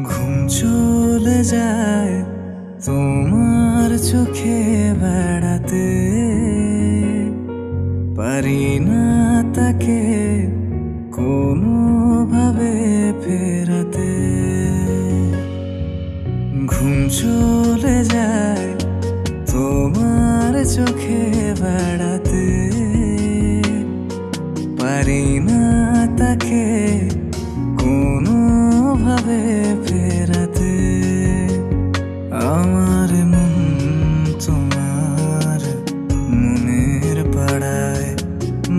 ঘুম চলে যায় তোমার চোখে বেড়াতে, পারি না তাকে কোনোভাবে ফেরাতে। ঘুম চলে যায় তোমার চোখে বেড়াতে, পারি না তাকে কোনোভাবে ফেরাতে। আমার মন তোমার মনের পাড়ায়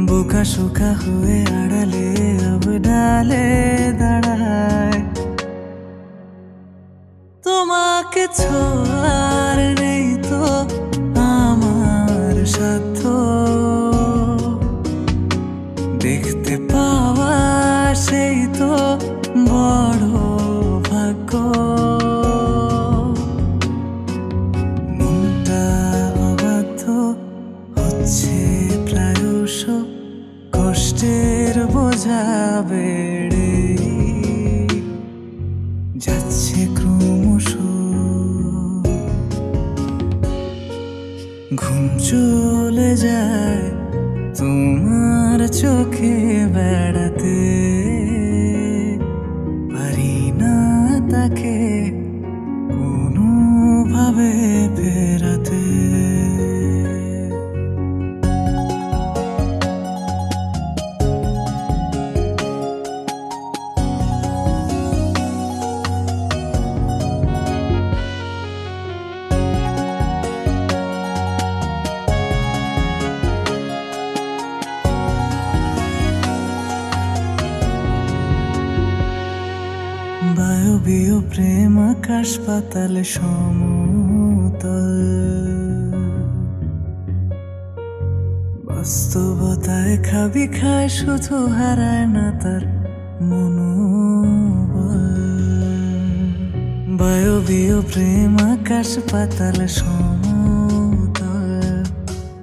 বোকা শোকা হয়ে আড়ালে अब ডালে দাঁড়ায়। তোমাকে ছোঁয়ার নেই তো আমার সাধ্য, দেখতে পাওয়া সেই তো বড় ভাগ্য। মনটা অবাধ্য হচ্ছে প্রায়শ, কষ্টের বোঝা বেড়ে যাচ্ছে ক্রমশ। ঘুম চলে যায় তোমার চোখে বেড়াতে, পারি না তাকে কোনোভাবে ফেরাতে। বায়বীয় প্রেম আকাশ পাতাল সমতল, বাস্তবতায় খাবি খায় শুধু হারায় না তার মনোবল। বায়বীয় প্রেম আকাশ পাতাল সমতল,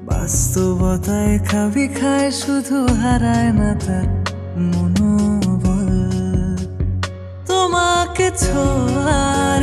বাস্তবতায় খাবি খায় শুধু হারায় না তার মনোবল। তোমাকে ছোঁয়ার